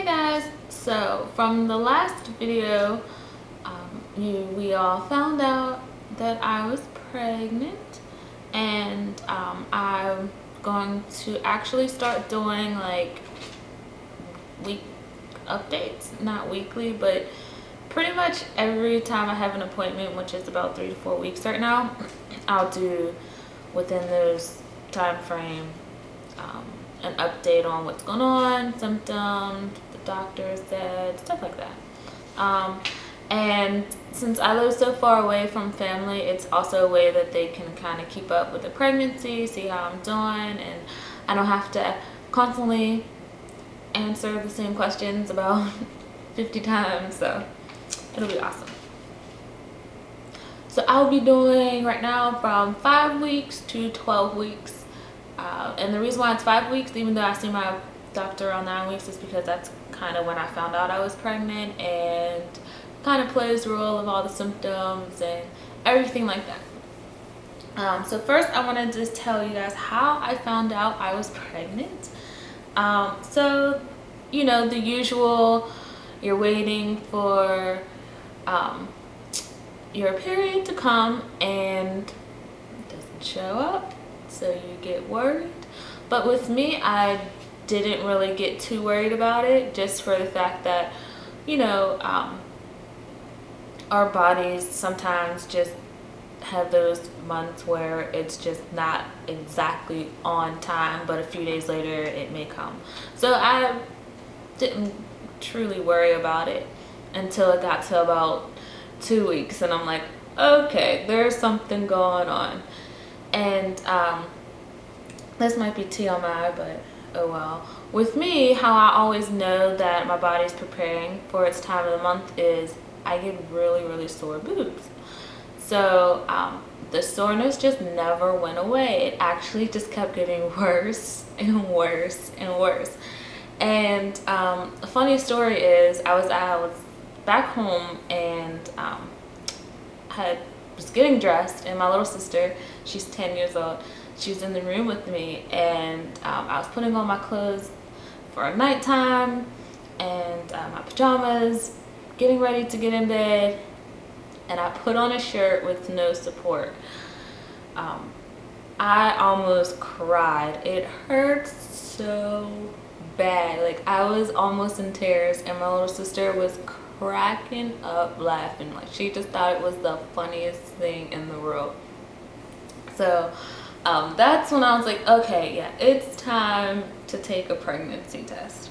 Hey guys, so from the last video, we all found out that I was pregnant, and I'm going to actually start doing like week updates, not weekly, but pretty much every time I have an appointment, which is about 3 to 4 weeks right now, I'll do within those time frame an update on what's going on, symptoms, the doctor said, stuff like that. And since I live so far away from family, it's also a way that they can kind of keep up with the pregnancy, see how I'm doing, and I don't have to constantly answer the same questions about 50 times, so it'll be awesome. So I'll be doing right now from 5 weeks to 12 weeks. And the reason why it's 5 weeks, even though I see my doctor around 9 weeks, is because that's kind of when I found out I was pregnant, and kind of plays the role of all the symptoms and everything like that. So first I want to just tell you guys how I found out I was pregnant. So, you know, the usual, you're waiting for your period to come and it doesn't show up, so you get worried. But with me, I didn't really get too worried about it, just for the fact that, you know, our bodies sometimes just have those months where it's just not exactly on time, but a few days later it may come. So I didn't truly worry about it until it got to about 2 weeks, and I'm like, okay, there's something going on. And this might be TMI, but oh well. With me, how I always know that my body's preparing for its time of the month is I get really sore boobs. So the soreness just never went away. It actually just kept getting worse and worse and worse. And a funny story is I was back home, and was getting dressed, and my little sister, she's 10 years old, she was in the room with me, and I was putting on my clothes for nighttime and my pajamas, getting ready to get in bed, and I put on a shirt with no support. I almost cried. It hurt so bad. Like, I was almost in tears, and my little sister was cracking up laughing. Like, she just thought it was the funniest thing in the world. So that's when I was like, okay, yeah, it's time to take a pregnancy test.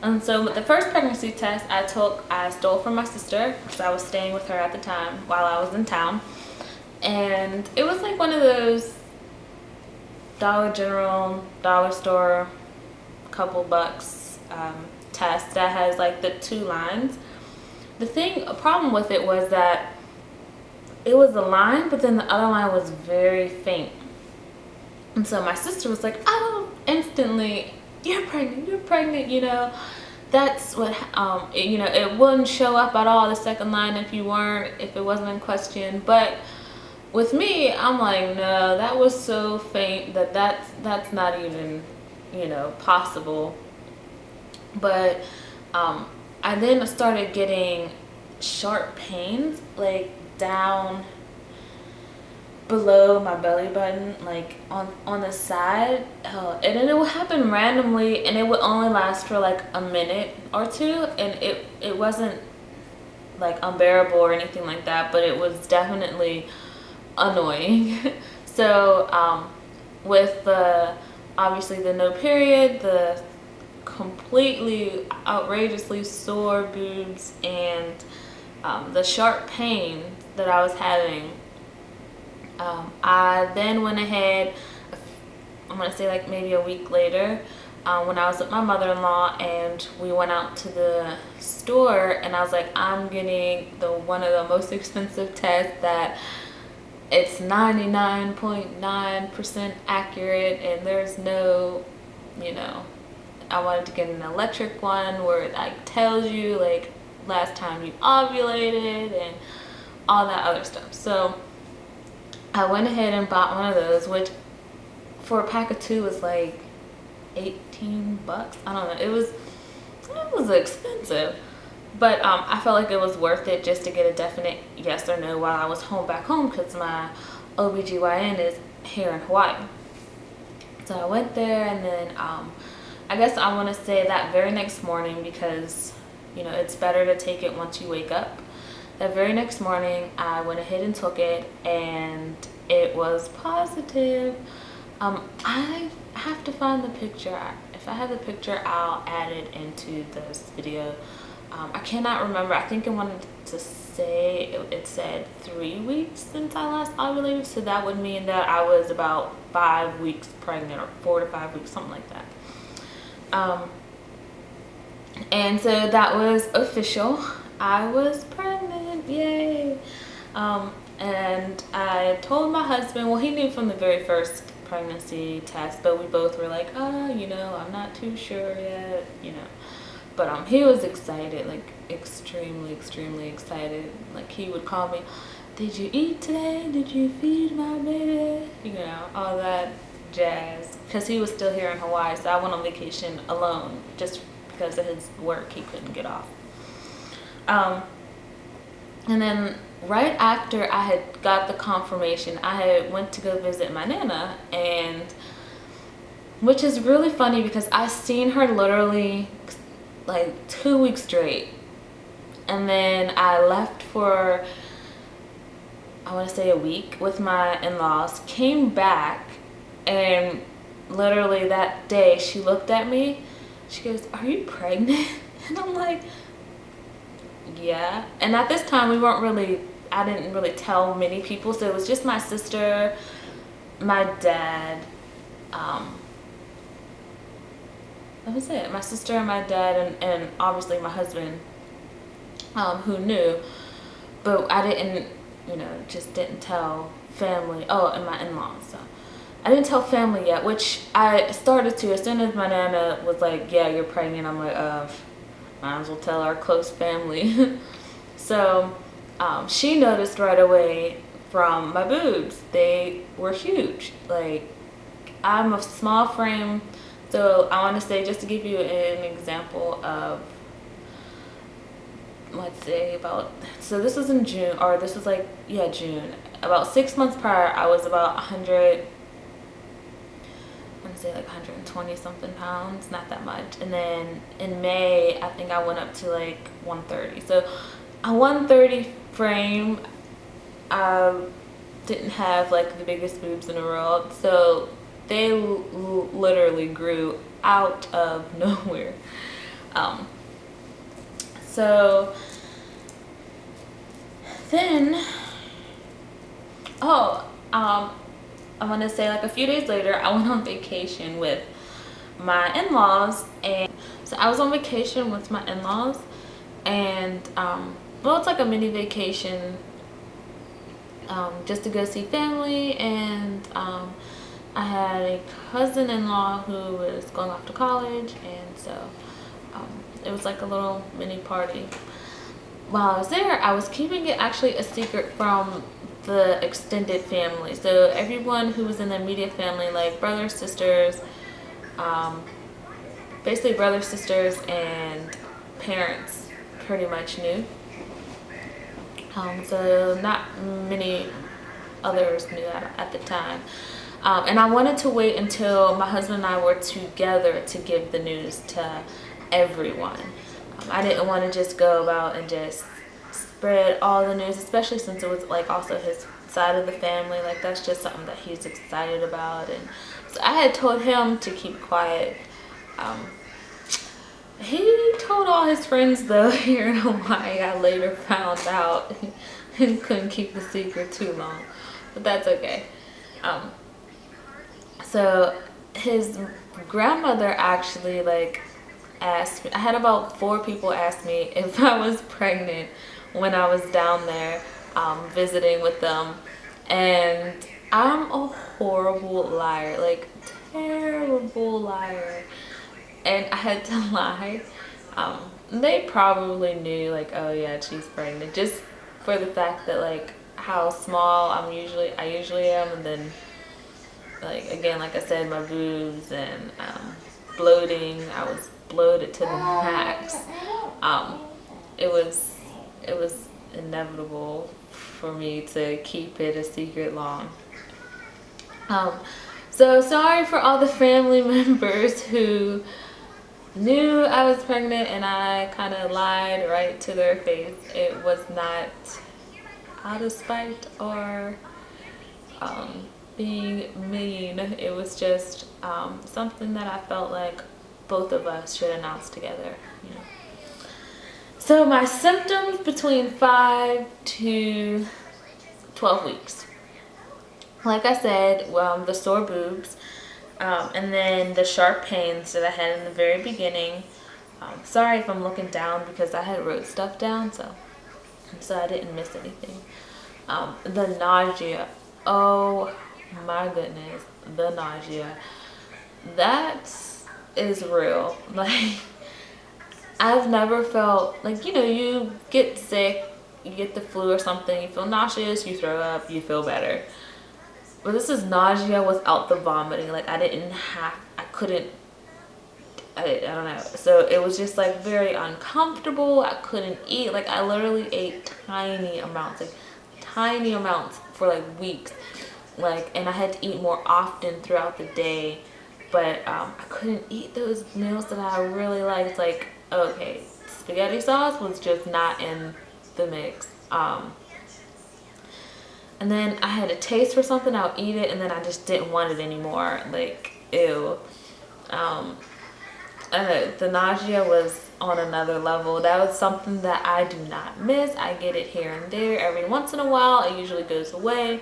And so with the first pregnancy test I stole from my sister, because I was staying with her at the time while I was in town. And it was like one of those Dollar General, dollar store, couple bucks test that has like the 2 lines. A problem with it was that it was a line, but then the other line was very faint. And so my sister was like, oh, instantly, you're pregnant, you know. That's what, you know, it wouldn't show up at all, the second line, if it wasn't in question. But with me, I'm like, no, that was so faint that's not even, you know, possible. But I then started getting sharp pains, like down below my belly button, like on the side, and then it would happen randomly, and it would only last for like a minute or two, and it wasn't like unbearable or anything like that, but it was definitely annoying. So with obviously the no period, the completely outrageously sore boobs, and the sharp pain that I was having, I then went ahead, I'm gonna say like maybe a week later, when I was with my mother-in-law, and we went out to the store, and I was like, I'm getting one of the most expensive tests that it's 99.9% accurate, and there's no, you know, I wanted to get an electric one where it like tells you like last time you ovulated and all that other stuff. So I went ahead and bought one of those, which for a pack of 2 was like 18 bucks. I don't know. It was it was expensive. But I felt like it was worth it just to get a definite yes or no while I was back home, because my OBGYN is here in Hawaii. So I went there, and then I guess I want to say that very next morning, because you know it's better to take it once you wake up. That very next morning I went ahead and took it, and it was positive. I have to find the picture. If I have the picture, I'll add it into this video. I cannot remember. I think it wanted to say, it said 3 weeks since I last ovulated, so that would mean that I was about 5 weeks pregnant, or 4 to 5 weeks, something like that. And so that was official. I was pregnant, yay. And I told my husband, well, he knew from the very first pregnancy test, but we both were like, you know, I'm not too sure yet, you know. But he was excited, like extremely excited. Like he would call me, did you eat today? Did you feed my baby? You know, all that jazz. Because he was still here in Hawaii, so I went on vacation alone just because of his work. He couldn't get off. And then right after I had got the confirmation, I had went to go visit my Nana, and which is really funny because I seen her literally like 2 weeks straight, and then I left for, I want to say, a week with my in-laws, came back, and literally that day she looked at me, she goes, are you pregnant? And I'm like, yeah. And at this time I didn't really tell many people, so it was just my sister, my dad, that was it. My sister and my dad, and obviously my husband, who knew, but I didn't, you know, just didn't tell family. Oh, and my in-laws. So I didn't tell family yet, which I started to as soon as my Nana was like, yeah, you're pregnant. I'm like, might as well tell our close family. So she noticed right away from my boobs. They were huge. Like, I'm a small frame. So I want to say, just to give you an example of, let's say so this was in June, or this was like, yeah, June. About 6 months prior, I was about 100, I want to say like 120 something pounds, not that much. And then in May, I think I went up to like 130. So a 130 frame, I didn't have like the biggest boobs in the world. So they literally grew out of nowhere. So then, I want to say like a few days later, I went on vacation with my in-laws. And so I was on vacation with my in-laws, and well, it's like a mini vacation, just to go see family. And I had a cousin-in-law who was going off to college, and so it was like a little mini party. While I was there, I was keeping it actually a secret from the extended family. So everyone who was in the immediate family, like brothers, sisters, basically brothers, sisters, and parents pretty much knew. So not many others knew at the time. And I wanted to wait until my husband and I were together to give the news to everyone. I didn't want to just go about and just spread all the news, especially since it was like also his side of the family. Like, that's just something that he's excited about. And so I had told him to keep quiet. He told all his friends though here in Hawaii. I later found out and couldn't keep the secret too long, but that's okay. So his grandmother actually like asked me, I had about 4 people ask me if I was pregnant when I was down there visiting with them. And I'm a horrible liar, like terrible liar. And I had to lie. They probably knew, like, oh yeah, she's pregnant, just for the fact that like how small I usually am, and then like again, like I said, my boobs and bloating. I was bloated to the max. It was inevitable for me to keep it a secret long. So sorry for all the family members who knew I was pregnant and I kind of lied right to their face. It was not out of spite or being mean. It was just something that I felt like both of us should announce together, you know. So my symptoms between 5 to 12 weeks. Like I said, the sore boobs, and then the sharp pains that I had in the very beginning. Sorry if I'm looking down because I had wrote stuff down, so I didn't miss anything. The nausea. Oh my goodness, the nausea. That is real. Like, I've never felt like, you know, you get sick, you get the flu or something, you feel nauseous, you throw up, you feel better. But this is nausea without the vomiting. Like, I don't know. So it was just like very uncomfortable. I couldn't eat. Like, I literally ate tiny amounts for like weeks. Like, and I had to eat more often throughout the day. But I couldn't eat those meals that I really liked. Like, okay, spaghetti sauce was just not in the mix. And then I had a taste for something, I would eat it, and then I just didn't want it anymore. Like, ew. The nausea was on another level. That was something that I do not miss. I get it here and there every once in a while. It usually goes away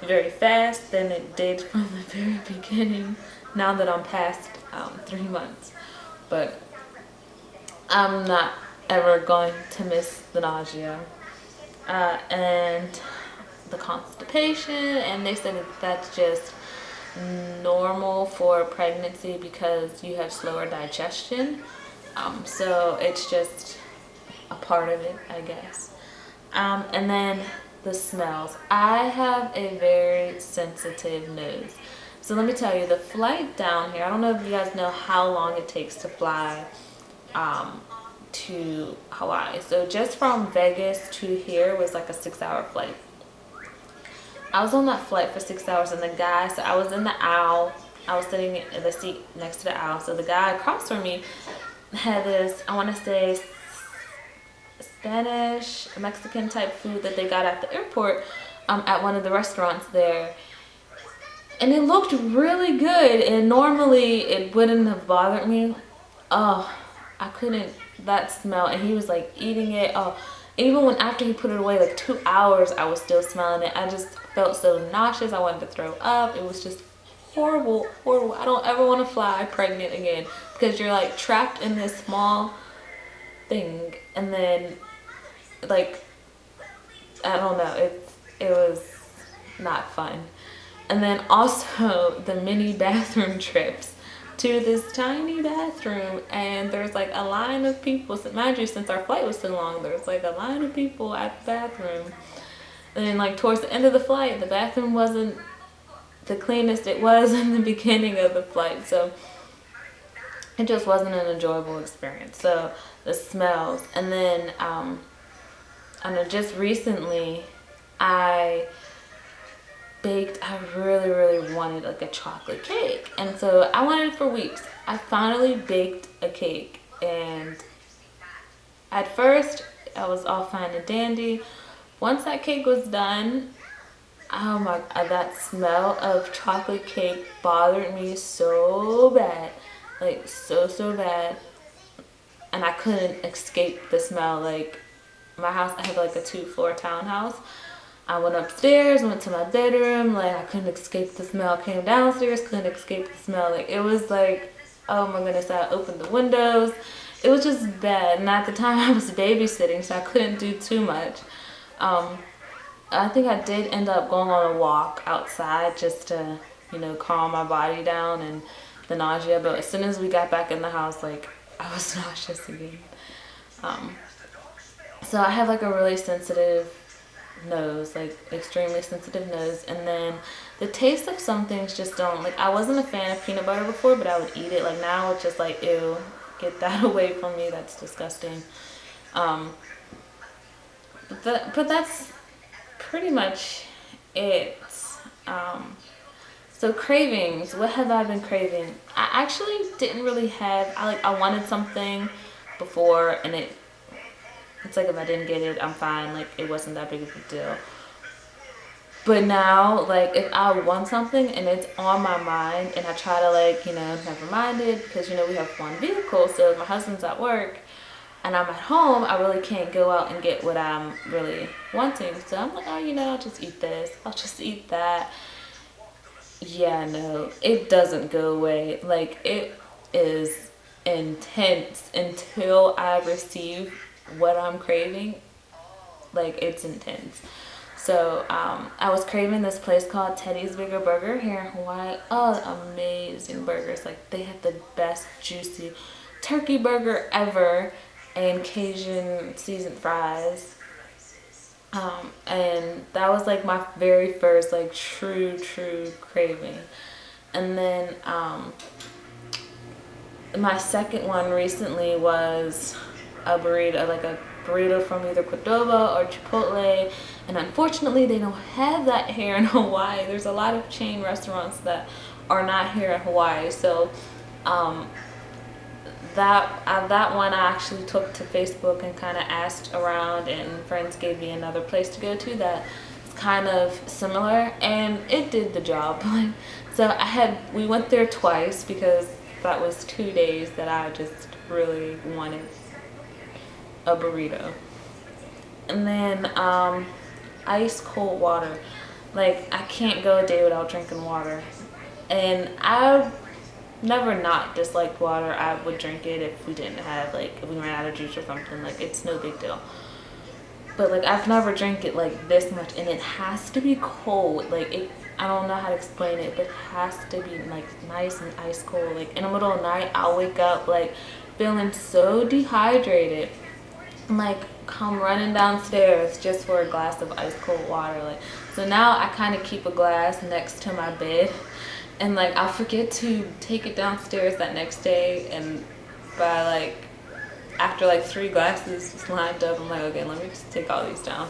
very fast than it did from the very beginning, now that I'm past 3 months. But I'm not ever going to miss the nausea. And the constipation, and they said that that's just normal for pregnancy because you have slower digestion. So it's just a part of it, I guess. And then the smells. I have a very sensitive nose. So let me tell you, the flight down here, I don't know if you guys know how long it takes to fly to Hawaii. So just from Vegas to here was like a 6-hour flight. I was on that flight for 6 hours, and the guy, so I was in the aisle, I was sitting in the seat next to the aisle, so the guy across from me had this, I want to say, Spanish, Mexican type food that they got at the airport, at one of the restaurants there. And it looked really good, and normally it wouldn't have bothered me. Oh, I couldn't, that smell, and he was like eating it. Oh, even when after he put it away, like 2 hours, I was still smelling it. I just felt so nauseous. I wanted to throw up. It was just horrible, horrible. I don't ever want to fly pregnant again because you're like trapped in this small thing, and then like, I don't know, it was not fun. And then also the mini bathroom trips to this tiny bathroom, and there's like a line of people. So mind you, since our flight was so long, there's like a line of people at the bathroom. And then like towards the end of the flight, the bathroom wasn't the cleanest it was in the beginning of the flight. So it just wasn't an enjoyable experience. So the smells. And then I know just recently I really wanted like a chocolate cake, and so I wanted it for weeks. I finally baked a cake, and at first I was all fine and dandy. Once that cake was done, oh my god, that smell of chocolate cake bothered me so bad, like so bad, and I couldn't escape the smell. Like, my house, I have like a 2-floor townhouse. I went upstairs, went to my bedroom, like I couldn't escape the smell. Came downstairs, couldn't escape the smell. Like, it was like, oh my goodness, I opened the windows. It was just bad. And at the time I was babysitting, so I couldn't do too much. I think I did end up going on a walk outside just to, you know, calm my body down and the nausea. But as soon as we got back in the house, like, I was nauseous again. So I have like a really sensitive nose, like extremely sensitive nose, and then the taste of some things just don't, like, I wasn't a fan of peanut butter before, but I would eat it. Like, now it's just like, ew, get that away from me. That's disgusting. But that's pretty much it. So cravings, what have I been craving? I actually didn't really have, I wanted something before, and it's like if I didn't get it, I'm fine. Like, it wasn't that big of a deal. But now, like, if I want something and it's on my mind, and I try to, like, never mind it, because, we have one vehicle, so if my husband's at work and I'm at home, I really can't go out and get what I'm really wanting. So I'm like, oh, I'll just eat this, I'll just eat that. Yeah, no, it doesn't go away. Like, it is intense until I receive what I'm craving. Like, it's intense. So I was craving this place called Teddy's Bigger Burger here in Hawaii. Oh, amazing burgers. Like, they have the best juicy turkey burger ever, and Cajun seasoned fries. And that was like my very first like true craving. And then my second one recently was a burrito from either Qdoba or Chipotle, and unfortunately they don't have that here in Hawaii. There's a lot of chain restaurants that are not here in Hawaii. So that one I actually took to Facebook and kind of asked around, and friends gave me another place to go to that's kind of similar, and it did the job. So we went there twice because that was 2 days that I just really wanted a burrito. And then ice cold water. Like, I can't go a day without drinking water, and I never not disliked water. I would drink it if we didn't have, like, if we ran out of juice or something. Like, it's no big deal. But, like, I've never drank it, like, this much. And it has to be cold. Like, I don't know how to explain it, but it has to be, like, nice and ice cold. Like, in the middle of the night, I'll wake up, like, feeling so dehydrated. And, like, come running downstairs just for a glass of ice cold water. Like, so now I kind of keep a glass next to my bed. And, like, I'll forget to take it downstairs that next day, and by, like, after, like, 3 glasses just lined up, I'm like, okay, let me just take all these down.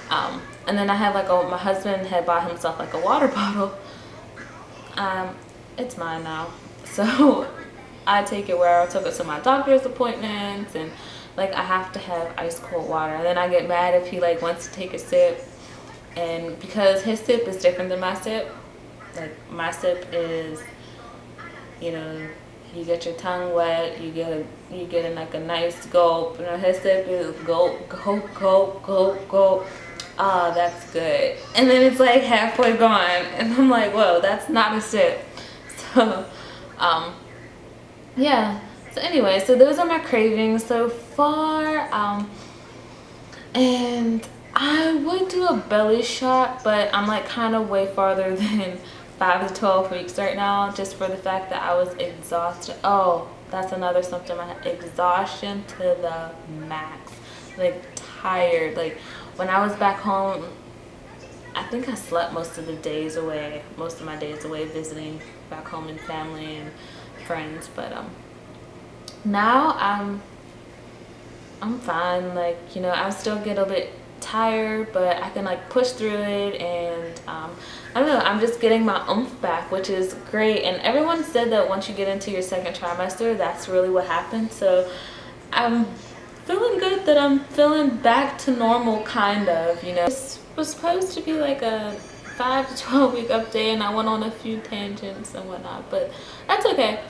And then I have, like, my husband had bought himself, like, a water bottle. It's mine now. So I take it where I took it to my doctor's appointments, and, like, I have to have ice cold water. And then I get mad if he, like, wants to take a sip. And because his sip is different than my sip, like, my sip is, you get your tongue wet, you get like a nice gulp. His sip is gulp, gulp, gulp, gulp, gulp. Ah, that's good. And then it's like halfway gone, and I'm like, whoa, that's not a sip. So, yeah. So anyway, so those are my cravings so far. And I would do a belly shot, but I'm like kind of way farther than 5 to 12 weeks right now, just for the fact that I was exhausted. Oh, that's another symptom. I had exhaustion to the max. Like, tired. Like, when I was back home, I think I slept most of my days away visiting back home and family and friends. But now I'm fine. Like, I still get a bit tired, but I can, like, push through it, and I don't know, I'm just getting my oomph back, which is great. And everyone said that once you get into your second trimester, that's really what happens. So I'm feeling good that I'm feeling back to normal, kind of. This was supposed to be like a 5 to 12 week update, and I went on a few tangents and whatnot, but that's okay.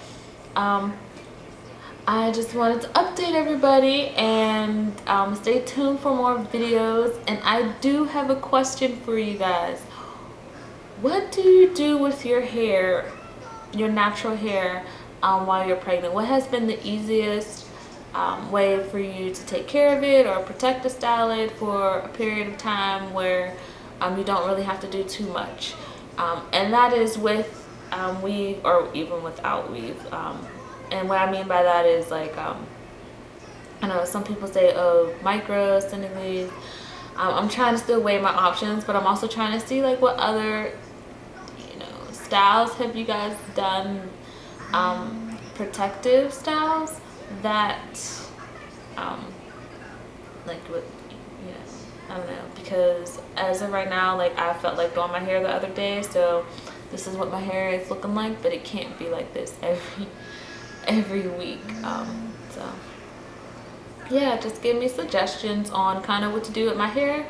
I just wanted to update everybody, and stay tuned for more videos. And I do have a question for you guys. What do you do with your hair, your natural hair, while you're pregnant? What has been the easiest way for you to take care of it or protect or style it for a period of time where you don't really have to do too much? And that is with weave or even without weave. And what I mean by that is, like, I know some people say, oh, micro, extended weave. I'm trying to still weigh my options, but I'm also trying to see, like, what other, styles have you guys done, protective styles. that like what, you know, I don't know, because as of right now, like I felt like doing my hair the other day, so this is what my hair is looking like, but it can't be like this every week. So yeah, just give me suggestions on kind of what to do with my hair.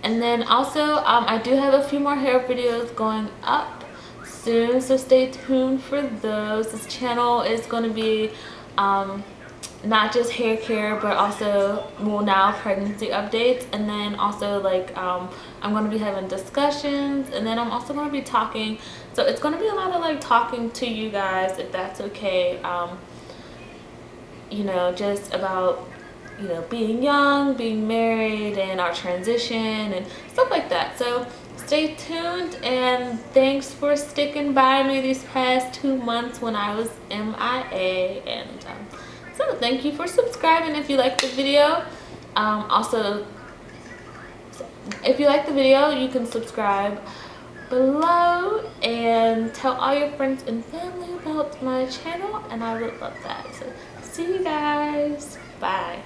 And then also I do have a few more hair videos going up soon, so stay tuned for those. This channel is going to be not just hair care, but also, well, now pregnancy updates, and then also like I'm going to be having discussions, and then I'm also going to be talking, so it's going to be a lot of like talking to you guys, if that's okay, you know, just about, you know, being young, being married, and our transition and stuff like that. So stay tuned, and thanks for sticking by me these past 2 months when I was MIA. And so thank you for subscribing if you like the video. Also, if you like the video, you can subscribe below and tell all your friends and family about my channel, and I would love that. So see you guys. Bye.